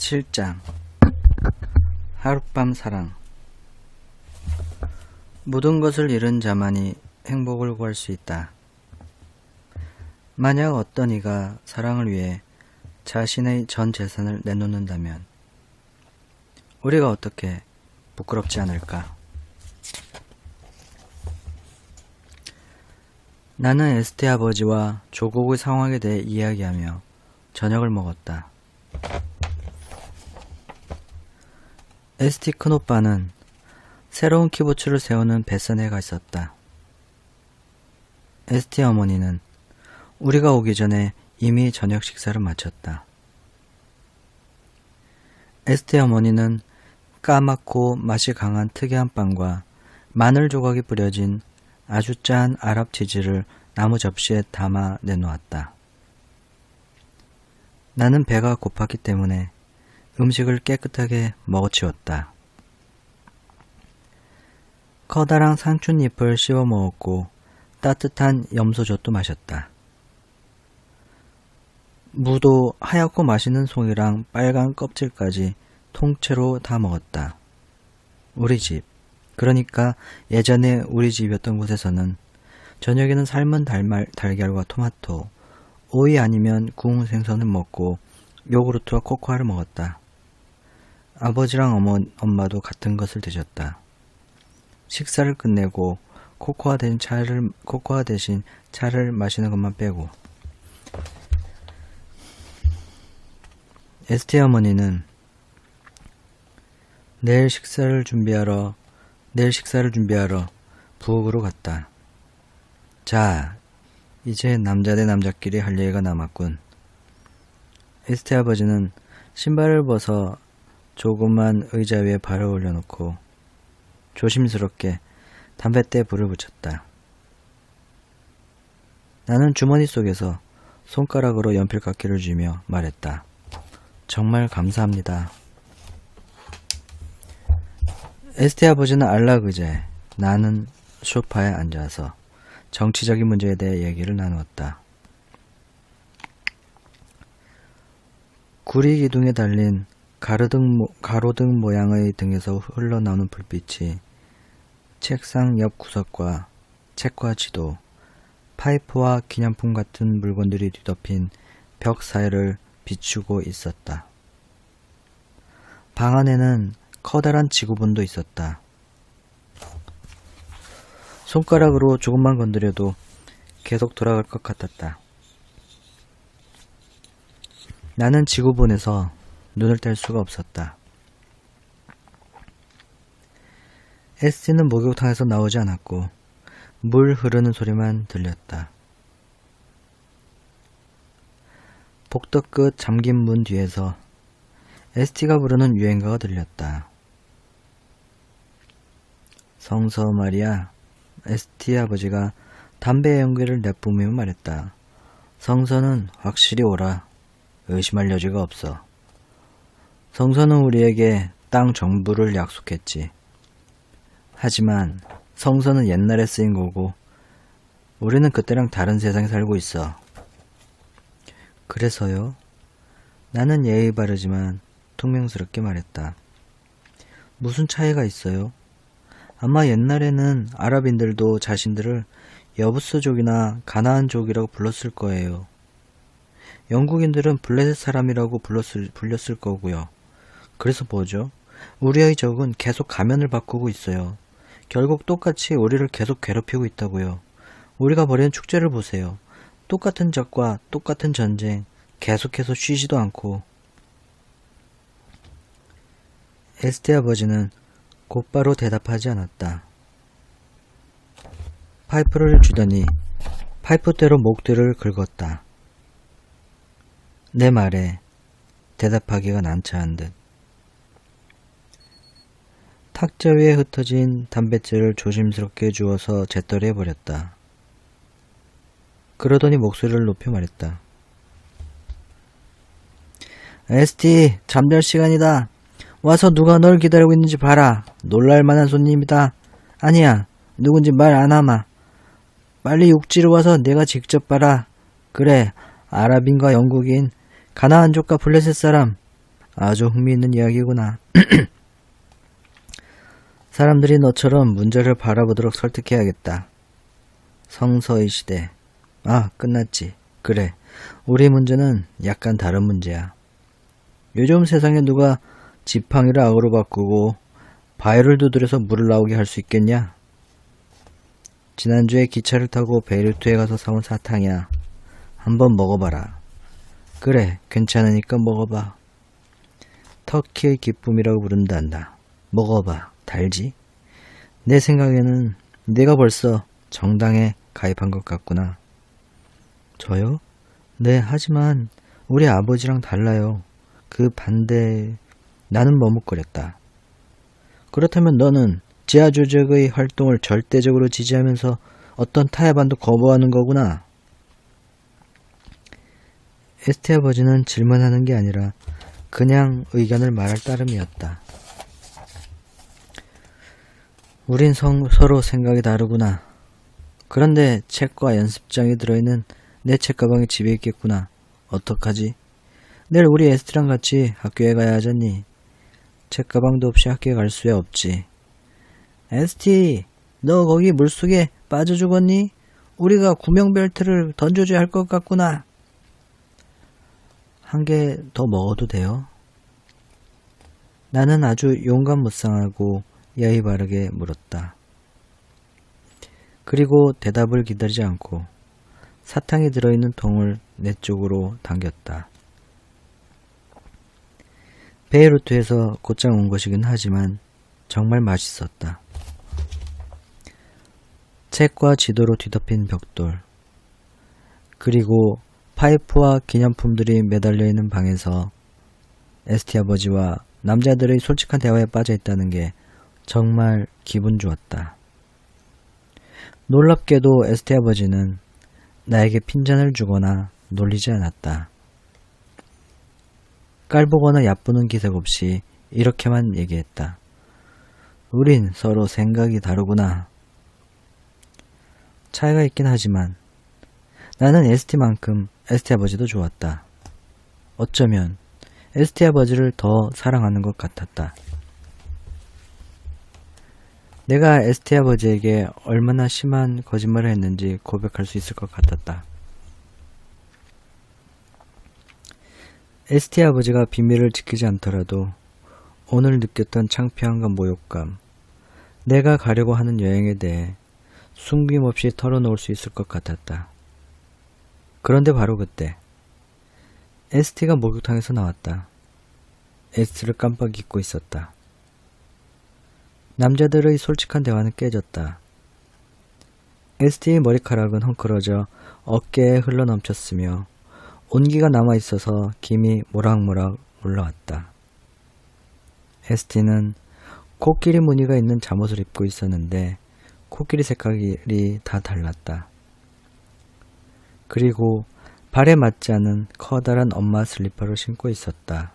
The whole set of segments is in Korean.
7장 하룻밤 사랑. 모든 것을 잃은 자만이 행복을 구할 수 있다. 만약 어떤 이가 사랑을 위해 자신의 전 재산을 내놓는다면 우리가 어떻게 부끄럽지 않을까? 나는 에스테 아버지와 조국의 상황에 대해 이야기하며 저녁을 먹었다. 에스티 큰오빠는 새로운 키부츠를 세우는 뱃산에 가 있었다. 에스티 어머니는 우리가 오기 전에 이미 저녁 식사를 마쳤다. 에스티 어머니는 까맣고 맛이 강한 특이한 빵과 마늘 조각이 뿌려진 아주 짠 아랍 치즈를 나무 접시에 담아 내놓았다. 나는 배가 고팠기 때문에 음식을 깨끗하게 먹어치웠다. 커다란 상추잎을 씹어 먹었고 따뜻한 염소젓도 마셨다. 무도 하얗고 맛있는 송이랑 빨간 껍질까지 통째로 다 먹었다. 우리 집, 그러니까 예전에 우리 집이었던 곳에서는 저녁에는 삶은 달걀과 토마토, 오이 아니면 구운 생선을 먹고 요구르트와 코코아를 먹었다. 아버지랑 엄마도 같은 것을 드셨다. 식사를 끝내고 코코아 대신 차를 마시는 것만 빼고. 에스테 어머니는 내일 식사를 준비하러 부엌으로 갔다. 자, 이제 남자 대 남자끼리 할 얘기가 남았군. 에스테 아버지는 신발을 벗어 조그만 의자 위에 발을 올려놓고 조심스럽게 담뱃대에 불을 붙였다. 나는 주머니 속에서 손가락으로 연필깎이를 쥐며 말했다. 정말 감사합니다. 에스테 아버지는 안락의자에, 나는 소파에 앉아서 정치적인 문제에 대해 얘기를 나누었다. 구리 기둥에 달린 가로등 모양의 등에서 흘러나오는 불빛이 책상 옆 구석과 책과 지도, 파이프와 기념품 같은 물건들이 뒤덮인 벽 사이를 비추고 있었다. 방 안에는 커다란 지구본도 있었다. 손가락으로 조금만 건드려도 계속 돌아갈 것 같았다. 나는 지구본에서 눈을 뗄 수가 없었다. 에스티는 목욕탕에서 나오지 않았고 물 흐르는 소리만 들렸다. 복도 끝 잠긴 문 뒤에서 에스티가 부르는 유행가가 들렸다. 성서 말이야. 에스티 아버지가 담배 연기를 내뿜으며 말했다. 성서는 확실히 오라. 의심할 여지가 없어. 성서는 우리에게 땅 정부를 약속했지. 하지만 성서는 옛날에 쓰인 거고 우리는 그때랑 다른 세상에 살고 있어. 그래서요? 나는 예의 바르지만 퉁명스럽게 말했다. 무슨 차이가 있어요? 아마 옛날에는 아랍인들도 자신들을 여부스족이나 가나안족이라고 불렀을 거예요. 영국인들은 블레셋 사람이라고 불렸을 거고요. 그래서 뭐죠? 우리의 적은 계속 가면을 바꾸고 있어요. 결국 똑같이 우리를 계속 괴롭히고 있다고요. 우리가 벌이는 축제를 보세요. 똑같은 적과 똑같은 전쟁, 계속해서 쉬지도 않고. 에스테 아버지는 곧바로 대답하지 않았다. 파이프를 쥐더니 파이프대로 목뒤를 긁었다. 내 말에 대답하기가 난처한 듯. 탁자 위에 흩어진 담뱃재를 조심스럽게 주워서 재떨이해 버렸다. 그러더니 목소리를 높여 말했다. 에스티, 잠잘 시간이다. 와서 누가 널 기다리고 있는지 봐라. 놀랄만한 손님이다. 아니야, 누군지 말 안 하마. 빨리 육지로 와서 내가 직접 봐라. 그래, 아랍인과 영국인, 가나안족과 블레셋 사람, 아주 흥미있는 이야기구나. 사람들이 너처럼 문제를 바라보도록 설득해야겠다. 성서의 시대. 아, 끝났지. 그래. 우리 문제는 약간 다른 문제야. 요즘 세상에 누가 지팡이를 악으로 바꾸고 바위를 두드려서 물을 나오게 할 수 있겠냐? 지난주에 기차를 타고 베이루트에 가서 사온 사탕이야. 한번 먹어봐라. 그래, 괜찮으니까 먹어봐. 터키의 기쁨이라고 부른단다. 먹어봐. 달지? 내 생각에는 내가 벌써 정당에 가입한 것 같구나. 저요? 네, 하지만 우리 아버지랑 달라요. 그 반대... 나는 머뭇거렸다. 그렇다면 너는 지하 조직의 활동을 절대적으로 지지하면서 어떤 타협안도 거부하는 거구나. 에스테 아버지는 질문하는 게 아니라 그냥 의견을 말할 따름이었다. 우린 서로 생각이 다르구나. 그런데 책과 연습장이 들어있는 내 책가방이 집에 있겠구나. 어떡하지? 내일 우리 에스테랑 같이 학교에 가야 하잖니. 책가방도 없이 학교에 갈 수야 없지. 에스티, 너 거기 물속에 빠져 죽었니? 우리가 구명벨트를 던져줘야 할 것 같구나. 한 개 더 먹어도 돼요? 나는 아주 용감무쌍하고 예의 바르게 물었다. 그리고 대답을 기다리지 않고 사탕이 들어있는 통을 내 쪽으로 당겼다. 베이루트에서 곧장 온 것이긴 하지만 정말 맛있었다. 책과 지도로 뒤덮인 벽돌, 그리고 파이프와 기념품들이 매달려 있는 방에서 에스티 아버지와 남자들의 솔직한 대화에 빠져 있다는 게 정말 기분 좋았다. 놀랍게도 에스티 아버지는 나에게 핀잔을 주거나 놀리지 않았다. 깔보거나 얕보는 기색 없이 이렇게만 얘기했다. 우린 서로 생각이 다르구나. 차이가 있긴 하지만 나는 에스티만큼 에스티 아버지도 좋았다. 어쩌면 에스티 아버지를 더 사랑하는 것 같았다. 내가 에스티 아버지에게 얼마나 심한 거짓말을 했는지 고백할 수 있을 것 같았다. 에스티 아버지가 비밀을 지키지 않더라도 오늘 느꼈던 창피함과 모욕감, 내가 가려고 하는 여행에 대해 숨김없이 털어놓을 수 있을 것 같았다. 그런데 바로 그때 에스티가 목욕탕에서 나왔다. 에스티를 깜빡 잊고 있었다. 남자들의 솔직한 대화는 깨졌다. 에스티의 머리카락은 헝클어져 어깨에 흘러넘쳤으며 온기가 남아있어서 김이 모락모락 올라왔다. 에스티는 코끼리 무늬가 있는 잠옷을 입고 있었는데 코끼리 색깔이 다 달랐다. 그리고 발에 맞지 않은 커다란 엄마 슬리퍼를 신고 있었다.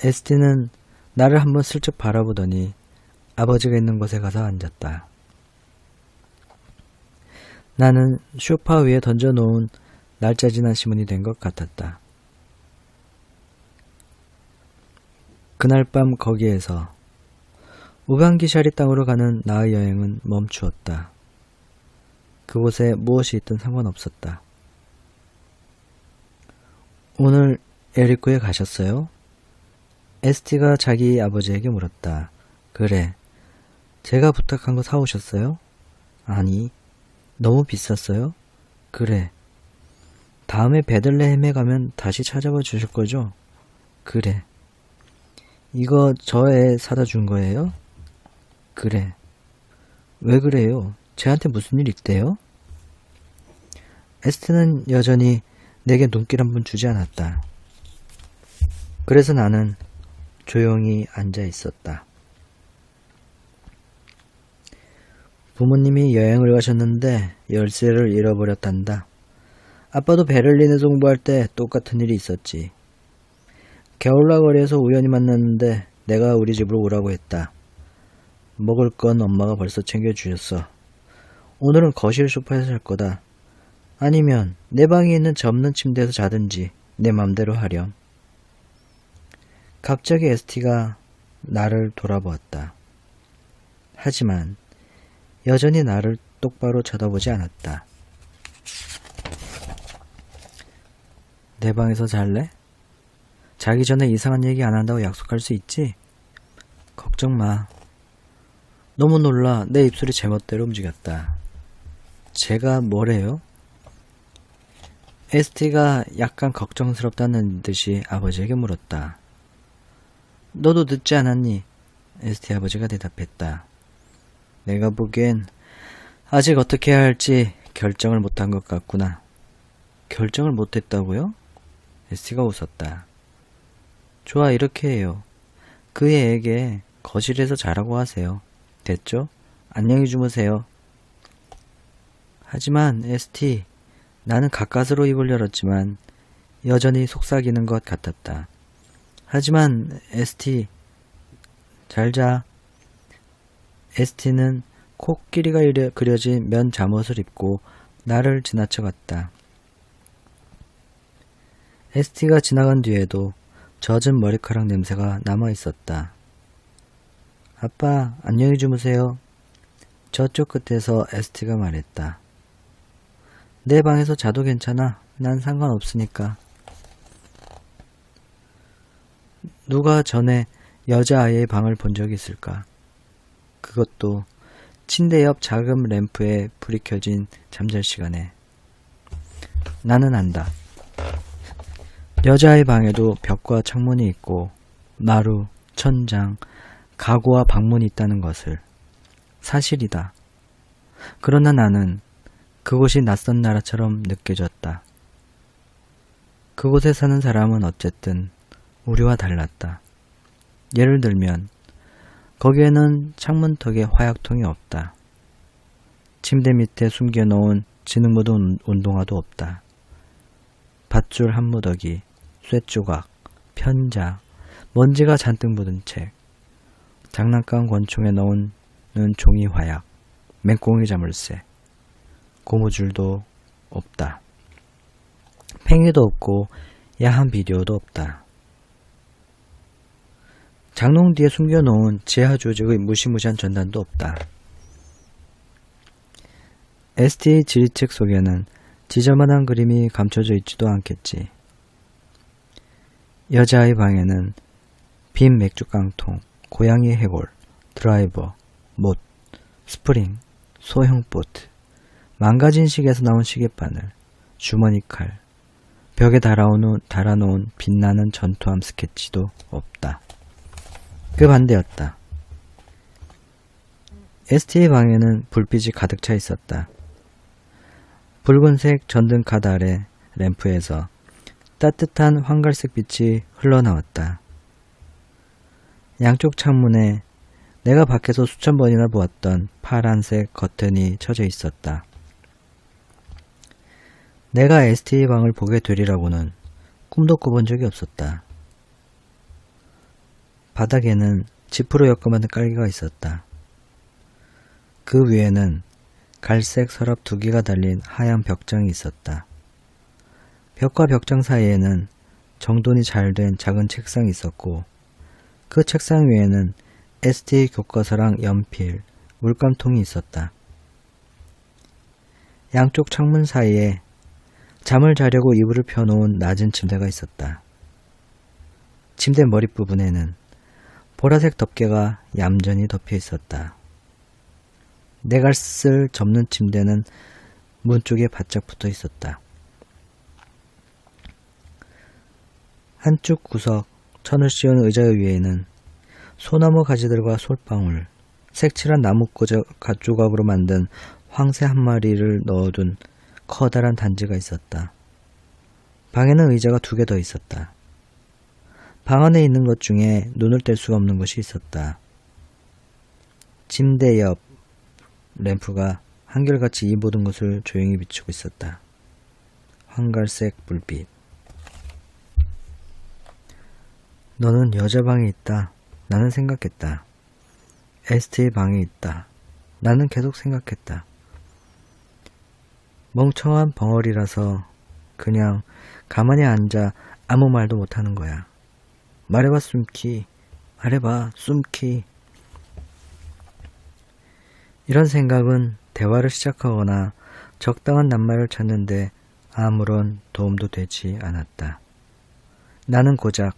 에스티는 나를 한번 슬쩍 바라보더니 아버지가 있는 곳에 가서 앉았다. 나는 소파 위에 던져놓은 날짜 지난 신문이 된 것 같았다. 그날 밤 거기에서 우방기샤리 땅으로 가는 나의 여행은 멈추었다. 그곳에 무엇이 있든 상관없었다. 오늘 에리코에 가셨어요? 에스티가 자기 아버지에게 물었다. 그래. 제가 부탁한 거 사오셨어요? 아니. 너무 비쌌어요? 그래. 다음에 베들레헴에 가면 다시 찾아봐 주실 거죠? 그래. 이거 저 애 사다 준 거예요? 그래. 왜 그래요? 쟤한테 무슨 일 있대요? 에스티는 여전히 내게 눈길 한 번 주지 않았다. 그래서 나는 조용히 앉아 있었다. 부모님이 여행을 가셨는데 열쇠를 잃어버렸단다. 아빠도 베를린에서 공부할 때 똑같은 일이 있었지. 겨울날 거리에서 우연히 만났는데 내가 우리 집으로 오라고 했다. 먹을 건 엄마가 벌써 챙겨주셨어. 오늘은 거실 소파에서 잘 거다. 아니면 내 방에 있는 접는 침대에서 자든지 내 맘대로 하렴. 갑자기 ST가 나를 돌아보았다. 하지만 여전히 나를 똑바로 쳐다보지 않았다. 내 방에서 잘래? 자기 전에 이상한 얘기 안 한다고 약속할 수 있지? 걱정 마. 너무 놀라 내 입술이 제멋대로 움직였다. 제가 뭐래요? ST가 약간 걱정스럽다는 듯이 아버지에게 물었다. 너도 늦지 않았니? ST 아버지가 대답했다. 내가 보기엔 아직 어떻게 해야 할지 결정을 못한 것 같구나. 결정을 못했다고요? ST가 웃었다. 좋아, 이렇게 해요. 그 애에게 거실에서 자라고 하세요. 됐죠? 안녕히 주무세요. 하지만 ST, 나는 가까스로 입을 열었지만 여전히 속삭이는 것 같았다. 하지만 ST, 잘 자. ST는 코끼리가 그려진 면 잠옷을 입고 나를 지나쳐갔다. ST가 지나간 뒤에도 젖은 머리카락 냄새가 남아있었다. 아빠, 안녕히 주무세요. 저쪽 끝에서 ST가 말했다. 내 방에서 자도 괜찮아. 난 상관없으니까. 누가 전에 여자아이의 방을 본 적이 있을까? 그것도 침대 옆 작은 램프에 불이 켜진 잠잘 시간에. 나는 안다. 여자아이 방에도 벽과 창문이 있고 마루, 천장, 가구와 방문이 있다는 것을. 사실이다. 그러나 나는 그곳이 낯선 나라처럼 느껴졌다. 그곳에 사는 사람은 어쨌든 우리와 달랐다. 예를 들면 거기에는 창문턱에 화약통이 없다. 침대 밑에 숨겨놓은 지능 묻은 운동화도 없다. 밧줄 한 무더기, 쇠조각, 편자, 먼지가 잔뜩 묻은 책, 장난감 권총에 넣은 종이 화약, 맹꽁이 자물쇠, 고무줄도 없다. 팽이도 없고 야한 비디오도 없다. 장롱 뒤에 숨겨놓은 지하 조직의 무시무시한 전단도 없다. ST의 지리책 속에는 지저만한 그림이 감춰져 있지도 않겠지. 여자아이 방에는 빈 맥주깡통, 고양이 해골, 드라이버, 못, 스프링, 소형 보트, 망가진 시계에서 나온 시계바늘, 주머니 칼, 벽에 달아놓은 빛나는 전투함 스케치도 없다. 그 반대였다. ST의 방에는 불빛이 가득 차 있었다. 붉은색 전등 카드 아래 램프에서 따뜻한 황갈색 빛이 흘러나왔다. 양쪽 창문에 내가 밖에서 수천 번이나 보았던 파란색 커튼이 쳐져 있었다. 내가 ST의 방을 보게 되리라고는 꿈도 꿔본 적이 없었다. 바닥에는 지프로 엮어만든 깔개가 있었다. 그 위에는 갈색 서랍 2개가 달린 하얀 벽장이 있었다. 벽과 벽장 사이에는 정돈이 잘 된 작은 책상이 있었고 그 책상 위에는 ST 교과서랑 연필, 물감통이 있었다. 양쪽 창문 사이에 잠을 자려고 이불을 펴놓은 낮은 침대가 있었다. 침대 머릿부분에는 보라색 덮개가 얌전히 덮여 있었다. 내가 쓸 접는 침대는 문 쪽에 바짝 붙어 있었다. 한쪽 구석 천을 씌운 의자 위에는 소나무 가지들과 솔방울, 색칠한 나무 조각으로 만든 황새 한 마리를 넣어둔 커다란 단지가 있었다. 방에는 의자가 2개 더 있었다. 방 안에 있는 것 중에 눈을 뗄 수가 없는 것이 있었다. 침대 옆 램프가 한결같이 이 모든 것을 조용히 비추고 있었다. 황갈색 불빛. 너는 여자 방에 있다. 나는 생각했다. ST의 방에 있다. 나는 계속 생각했다. 멍청한 벙어리라서 그냥 가만히 앉아 아무 말도 못하는 거야. 말해봐, 숨키. 말해봐, 숨키. 이런 생각은 대화를 시작하거나 적당한 낱말을 찾는데 아무런 도움도 되지 않았다. 나는 고작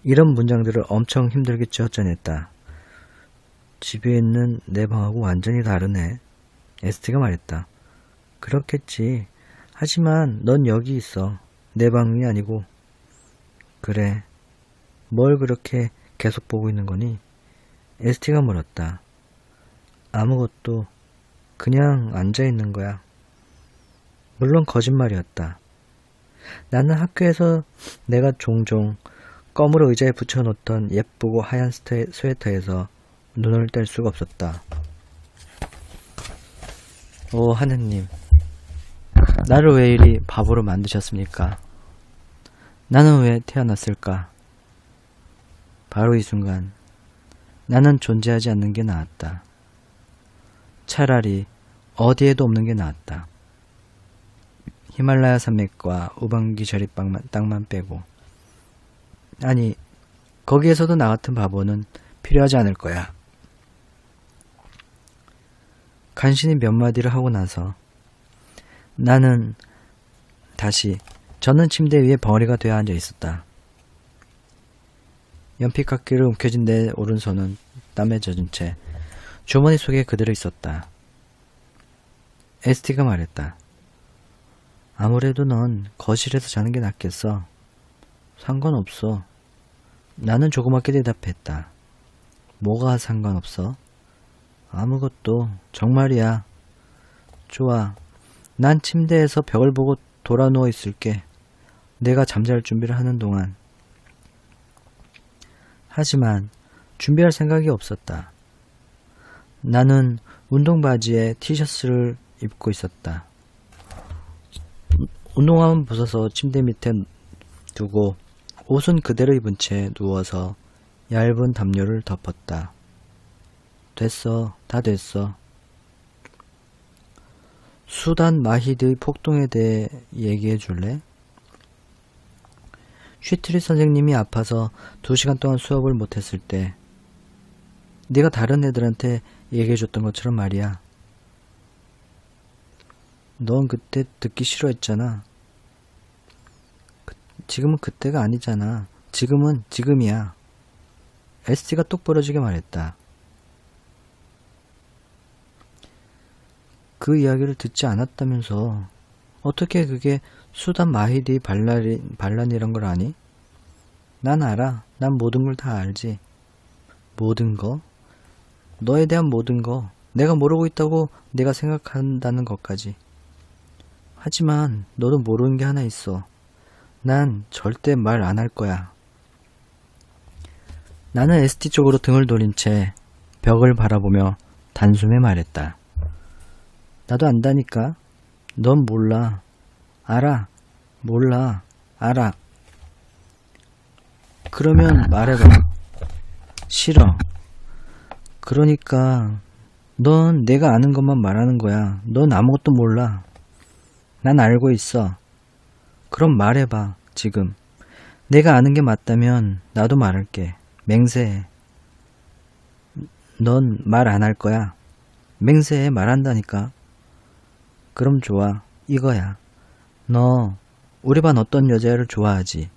이런 문장들을 엄청 힘들게 쥐어짜냈다. 집에 있는 내 방하고 완전히 다르네. 에스티가 말했다. 그렇겠지. 하지만 넌 여기 있어. 내 방이 아니고. 그래. 뭘 그렇게 계속 보고 있는 거니? 에스티가 물었다. 아무것도. 그냥 앉아있는 거야. 물론 거짓말이었다. 나는 학교에서 내가 종종 껌으로 의자에 붙여놓던 예쁘고 하얀 스웨터에서 눈을 뗄 수가 없었다. 오 하느님, 나를 왜 이리 바보로 만드셨습니까? 나는 왜 태어났을까? 바로 이 순간 나는 존재하지 않는 게 나았다. 차라리 어디에도 없는 게 나았다. 히말라야 산맥과 우방기 저릿땅만 빼고. 아니, 거기에서도 나 같은 바보는 필요하지 않을 거야. 간신히 몇 마디를 하고 나서 나는 다시 젖는 침대 위에 벙어리가 되어 앉아 있었다. 연필깎이를 움켜쥔 내 오른손은 땀에 젖은 채 주머니 속에 그대로 있었다. 에스티가 말했다. 아무래도 넌 거실에서 자는 게 낫겠어. 상관없어. 나는 조그맣게 대답했다. 뭐가 상관없어? 아무것도. 정말이야. 좋아. 난 침대에서 벽을 보고 돌아 누워 있을게. 내가 잠잘 준비를 하는 동안. 하지만 준비할 생각이 없었다. 나는 운동바지에 티셔츠를 입고 있었다. 운동화만 벗어서 침대 밑에 두고 옷은 그대로 입은 채 누워서 얇은 담요를 덮었다. 됐어. 다 됐어. 수단 마히드의 폭동에 대해 얘기해 줄래? 쉬트리 선생님이 아파서 2시간 동안 수업을 못했을 때 네가 다른 애들한테 얘기해줬던 것처럼 말이야. 넌 그때 듣기 싫어했잖아. 지금은 그때가 아니잖아. 지금은 지금이야. 에스티가 똑부러지게 말했다. 그 이야기를 듣지 않았다면서 어떻게 그게 수단 마히디 반란이란 걸 아니? 난 알아. 난 모든 걸 다 알지. 모든 거? 너에 대한 모든 거. 내가 모르고 있다고 내가 생각한다는 것까지. 하지만 너도 모르는 게 하나 있어. 난 절대 말 안 할 거야. 나는 에스티 쪽으로 등을 돌린 채 벽을 바라보며 단숨에 말했다. 나도 안다니까. 넌 몰라. 알아. 몰라. 알아. 그러면 말해봐. 싫어. 그러니까 넌 내가 아는 것만 말하는 거야. 넌 아무것도 몰라. 난 알고 있어. 그럼 말해봐. 지금. 내가 아는 게 맞다면 나도 말할게. 맹세해. 넌 말 안 할 거야. 맹세해. 말한다니까. 그럼 좋아. 이거야. 너 우리 반 어떤 여자애를 좋아하지?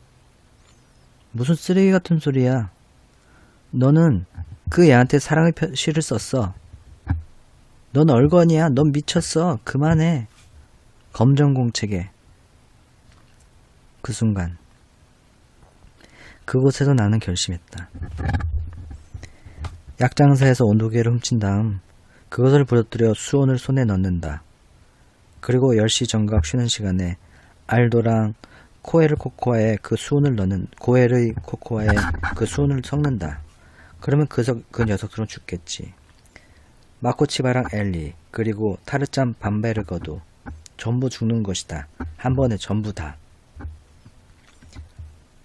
무슨 쓰레기 같은 소리야. 너는 그 애한테 사랑의 시를 썼어. 넌 얼건이야. 넌 미쳤어. 그만해. 검정공책에. 그 순간 그곳에서 나는 결심했다. 약장사에서 온도계를 훔친 다음 그것을 부러뜨려 수온을 손에 넣는다. 그리고 10시 정각 쉬는 시간에 알도랑 코에르 코코아에 그 수온을 넣는 고에르의 코코아에 그 수온을 섞는다. 그러면 그 녀석들은 죽겠지. 마코치바랑 엘리 그리고 타르짠 밤베르거도 전부 죽는 것이다. 한 번에 전부 다.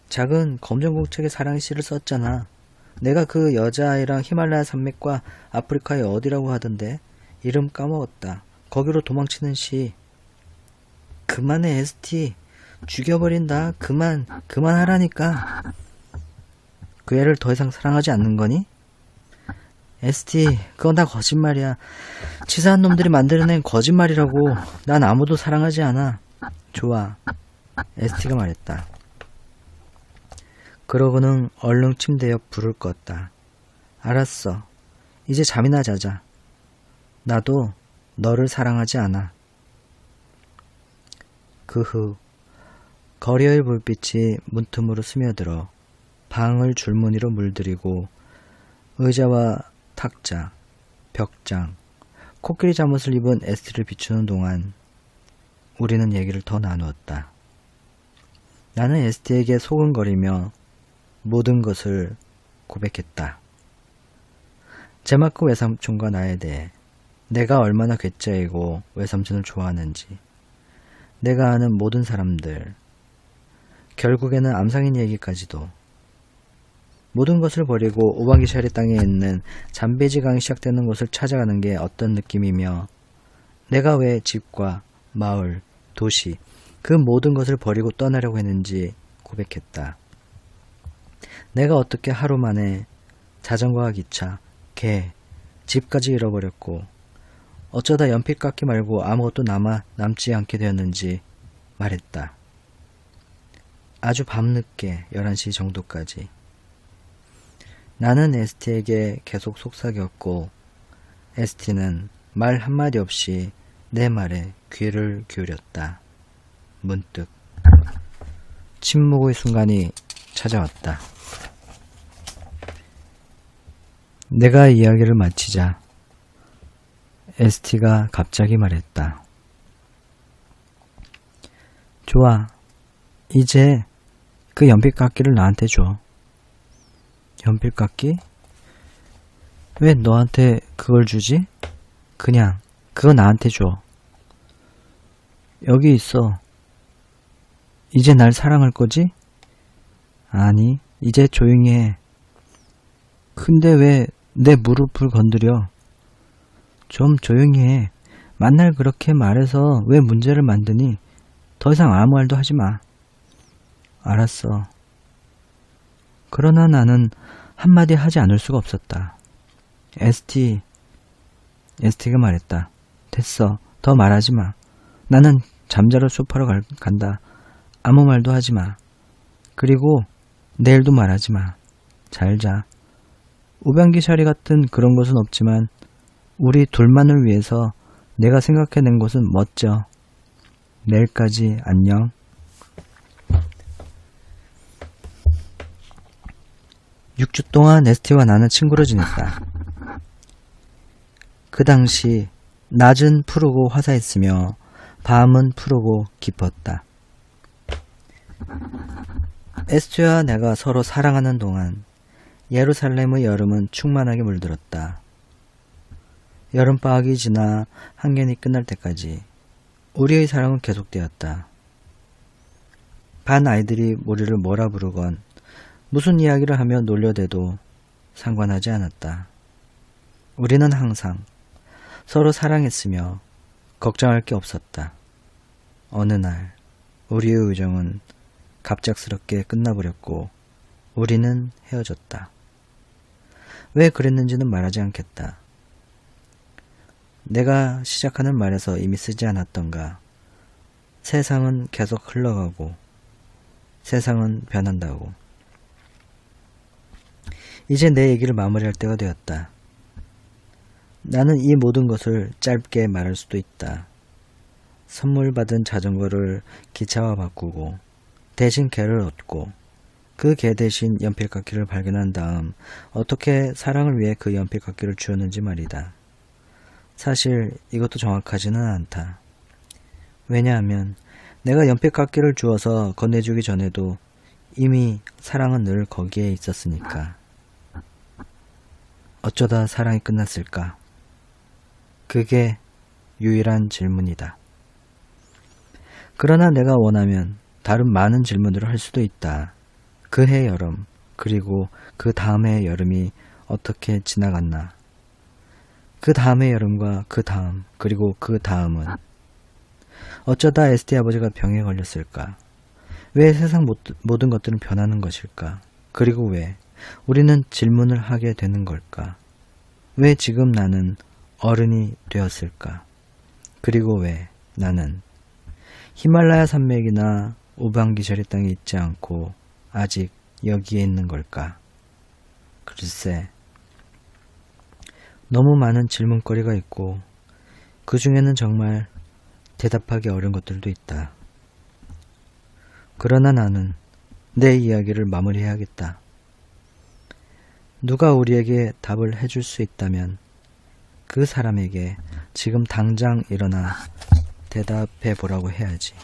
작은 검정공책에 사랑의 시를 썼잖아. 내가 그 여자아이랑 히말라야 산맥과 아프리카의 어디라고 하던데 이름 까먹었다. 거기로 도망치는 시. 그만해 에스티. 죽여버린다. 그만하라니까. 그 애를 더 이상 사랑하지 않는 거니? ST, 그건 다 거짓말이야. 치사한 놈들이 만들어낸 거짓말이라고. 난 아무도 사랑하지 않아. 좋아. ST가 말했다. 그러고는 얼른 침대 옆 불을 껐다. 알았어. 이제 잠이나 자자. 나도 너를 사랑하지 않아. 그 후 거리의 불빛이 문틈으로 스며들어 방을 줄무늬로 물들이고 의자와 탁자, 벽장, 코끼리 잠옷을 입은 ST를 비추는 동안 우리는 얘기를 더 나누었다. 나는 ST에게 소근거리며 모든 것을 고백했다. 제마크 외삼촌과 나에 대해, 내가 얼마나 괴짜이고 외삼촌을 좋아하는지, 내가 아는 모든 사람들, 결국에는 암상인 얘기까지도. 모든 것을 버리고 오방기샤리 땅에 있는 잠베지강이 시작되는 곳을 찾아가는 게 어떤 느낌이며, 내가 왜 집과 마을, 도시, 그 모든 것을 버리고 떠나려고 했는지 고백했다. 내가 어떻게 하루 만에 자전거와 기차, 개, 집까지 잃어버렸고 어쩌다 연필깎이 말고 아무것도 남지 않게 되었는지 말했다. 아주 밤늦게 11시 정도까지. 나는 ST에게 계속 속삭였고 ST는 말 한마디 없이 내 말에 귀를 기울였다. 문득 침묵의 순간이 찾아왔다. 내가 이야기를 마치자 ST가 갑자기 말했다. 좋아. 이제 그 연필깎이를 나한테 줘. 연필깎이? 왜 너한테 그걸 주지? 그냥 그거 나한테 줘. 여기 있어. 이제 날 사랑할 거지? 아니, 이제 조용히 해. 근데 왜 내 무릎을 건드려? 좀 조용히 해. 만날 그렇게 말해서 왜 문제를 만드니? 더 이상 아무 말도 하지 마. 알았어. 그러나 나는 한마디 하지 않을 수가 없었다. ST가 말했다. 됐어. 더 말하지 마. 나는 잠자러 소파로 간다. 아무 말도 하지 마. 그리고 내일도 말하지 마. 잘 자. 우변기샤리 같은 그런 것은 없지만 우리 둘만을 위해서 내가 생각해낸 것은 멋져. 내일까지 안녕. (6주) 동안 ST와 나는 친구로 지냈다. 그 당시 낮은 푸르고 화사했으며 밤은 푸르고 깊었다. ST와 내가 서로 사랑하는 동안 예루살렘의 여름은 충만하게 물들었다. 여름방학이 지나 학년이 끝날 때까지 우리의 사랑은 계속되었다. 반 아이들이 우리를 뭐라 부르건 무슨 이야기를 하며 놀려대도 상관하지 않았다. 우리는 항상 서로 사랑했으며 걱정할 게 없었다. 어느 날 우리의 우정은 갑작스럽게 끝나버렸고 우리는 헤어졌다. 왜 그랬는지는 말하지 않겠다. 내가 시작하는 말에서 이미 쓰지 않았던가. 세상은 계속 흘러가고 세상은 변한다고. 이제 내 얘기를 마무리할 때가 되었다. 나는 이 모든 것을 짧게 말할 수도 있다. 선물 받은 자전거를 기차와 바꾸고 대신 개를 얻고 그 개 대신 연필깎이를 발견한 다음 어떻게 사랑을 위해 그 연필깎이를 주었는지 말이다. 사실 이것도 정확하지는 않다. 왜냐하면 내가 연필깎이를 주어서 건네주기 전에도 이미 사랑은 늘 거기에 있었으니까. 어쩌다 사랑이 끝났을까? 그게 유일한 질문이다. 그러나 내가 원하면 다른 많은 질문들을 할 수도 있다. 그해 여름, 그리고 그 다음해 여름이 어떻게 지나갔나? 그 다음해 여름과 그 다음, 그리고 그 다음은 어쩌다 ST 아버지가 병에 걸렸을까? 왜 세상 모든 것들은 변하는 것일까? 그리고 왜 우리는 질문을 하게 되는 걸까? 왜 지금 나는 어른이 되었을까? 그리고 왜 나는 히말라야 산맥이나 우방기셔리 땅에 있지 않고 아직 여기에 있는 걸까? 글쎄, 너무 많은 질문거리가 있고 그 중에는 정말 대답하기 어려운 것들도 있다. 그러나 나는 내 이야기를 마무리해야겠다. 누가 우리에게 답을 해줄 수 있다면 그 사람에게 지금 당장 일어나 대답해 보라고 해야지.